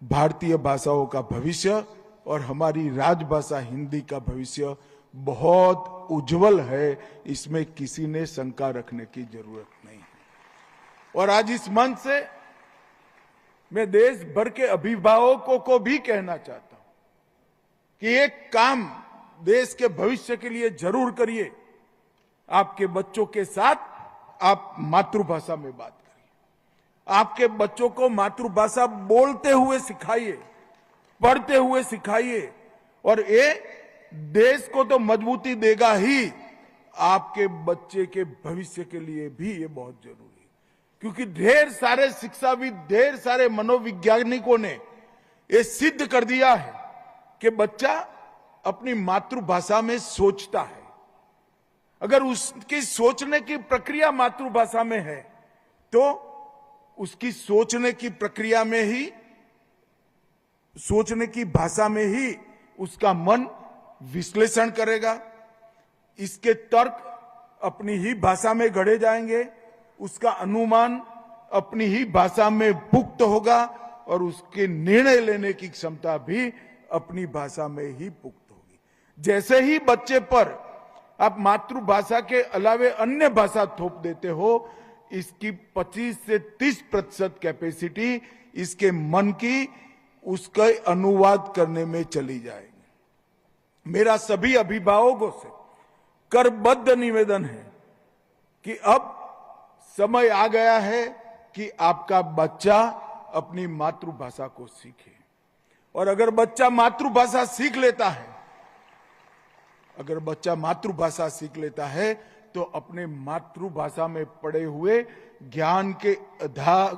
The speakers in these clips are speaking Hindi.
भारतीय भाषाओं का भविष्य और हमारी राजभाषा हिंदी का भविष्य बहुत उज्जवल है, इसमें किसी ने शंका रखने की जरूरत नहीं है। और आज इस मंच से मैं देश भर के अभिभावकों को भी कहना चाहता हूं कि एक काम देश के भविष्य के लिए जरूर करिए। आपके बच्चों के साथ आप मातृभाषा में बात करिए, आपके बच्चों को मातृभाषा बोलते हुए सिखाइए, पढ़ते हुए सिखाइए, और ये देश को तो मजबूती देगा ही, आपके बच्चे के भविष्य के लिए भी ये बहुत जरूरी है। क्योंकि ढेर सारे शिक्षाविद, ढेर सारे मनोवैज्ञानिकों ने ये सिद्ध कर दिया है कि बच्चा अपनी मातृभाषा में सोचता है। अगर उसकी सोचने की प्रक्रिया मातृभाषा में है तो उसकी सोचने की प्रक्रिया में ही, सोचने की भाषा में ही उसका मन विश्लेषण करेगा, इसके तर्क अपनी ही भाषा में गढ़े जाएंगे, उसका अनुमान अपनी ही भाषा में पुख्त होगा और उसके निर्णय लेने की क्षमता भी अपनी भाषा में ही पुख्त होगी। जैसे ही बच्चे पर आप मातृभाषा के अलावे अन्य भाषा थोप देते हो, इसकी 25 से 30% कैपेसिटी इसके मन की उसका अनुवाद करने में चली जाएगी। मेरा सभी अभिभावकों से करबद्ध निवेदन है कि अब समय आ गया है कि आपका बच्चा अपनी मातृभाषा को सीखे। और अगर बच्चा मातृभाषा सीख लेता है, अगर बच्चा मातृभाषा सीख लेता है तो अपने मातृभाषा में पड़े हुए ज्ञान के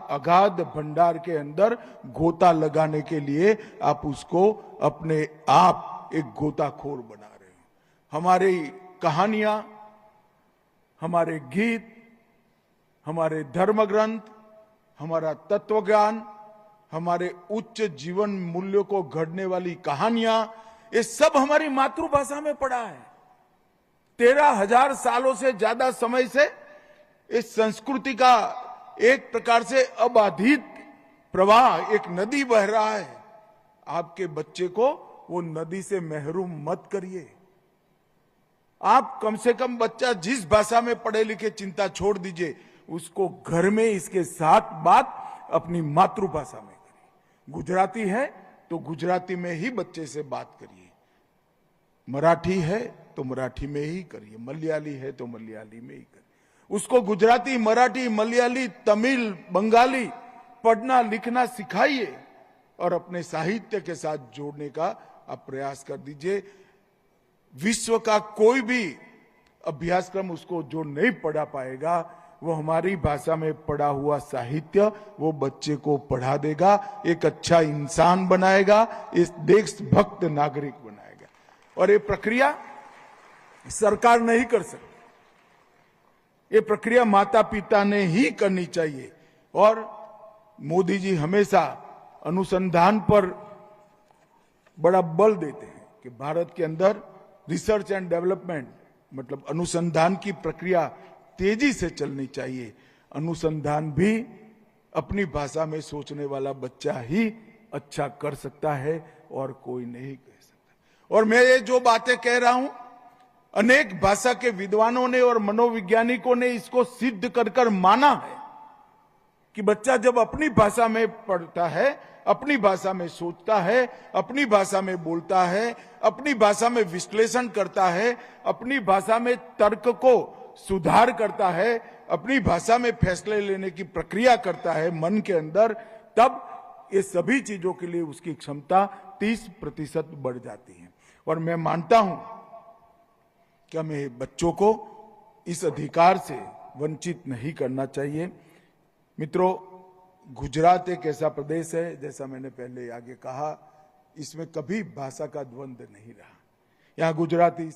अगाध भंडार के अंदर गोता लगाने के लिए आप उसको अपने आप एक गोताखोर बना रहे हो। हमारी कहानियां, हमारे गीत, हमारे धर्म ग्रंथ, हमारा तत्व ज्ञान, हमारे उच्च जीवन मूल्यों को गढ़ने वाली कहानियां, ये सब हमारी मातृभाषा में पड़ा है। 13,000 सालों से ज्यादा समय से इस संस्कृति का एक प्रकार से अबाधित प्रवाह, एक नदी बह रहा है। आपके बच्चे को वो नदी से महरूम मत करिए। आप कम से कम बच्चा जिस भाषा में पढ़े लिखे, चिंता छोड़ दीजिए, उसको घर में इसके साथ बात अपनी मातृभाषा में करिए। गुजराती है तो गुजराती में ही बच्चे से बात करिए, मराठी है तो मराठी में ही करिए, मलयाली है तो मलयाली में ही करिए। उसको गुजराती, मराठी, मलयाली, तमिल, बंगाली पढ़ना लिखना सिखाइए और अपने साहित्य के साथ जोड़ने का आप प्रयास कर दीजिए। विश्व का कोई भी अभ्यासक्रम उसको जो नहीं पढ़ा पाएगा, वो हमारी भाषा में पढ़ा हुआ साहित्य वो बच्चे को पढ़ा देगा, एक अच्छा इंसान बनाएगा, इस देशभक्त नागरिक बनाएगा। और ये प्रक्रिया सरकार नहीं कर सकती, ये प्रक्रिया माता पिता ने ही करनी चाहिए। और मोदी जी हमेशा अनुसंधान पर बड़ा बल देते हैं कि भारत के अंदर रिसर्च एंड डेवलपमेंट, मतलब अनुसंधान की प्रक्रिया तेजी से चलनी चाहिए। अनुसंधान भी अपनी भाषा में सोचने वाला बच्चा ही अच्छा कर सकता है और कोई नहीं कह सकता। और मैं ये जो बातें कह रहा हूं, अनेक भाषा के विद्वानों ने और मनोवैज्ञानिकों ने इसको सिद्ध कर माना है कि बच्चा जब अपनी भाषा में पढ़ता है, अपनी भाषा में सोचता है, अपनी भाषा में बोलता है, अपनी भाषा में विश्लेषण करता है, अपनी भाषा में तर्क को सुधार करता है, अपनी भाषा में फैसले लेने की प्रक्रिया करता है मन के अंदर, तब ये सभी चीजों के लिए उसकी क्षमता 30% बढ़ जाती है। और मैं मानता हूं कि हमें बच्चों को इस अधिकार से वंचित नहीं करना चाहिए। मित्रों, गुजरात एक ऐसा प्रदेश है, जैसा मैंने पहले आगे कहा, इसमें कभी भाषा का द्वंद्व नहीं रहा। यहाँ गुजराती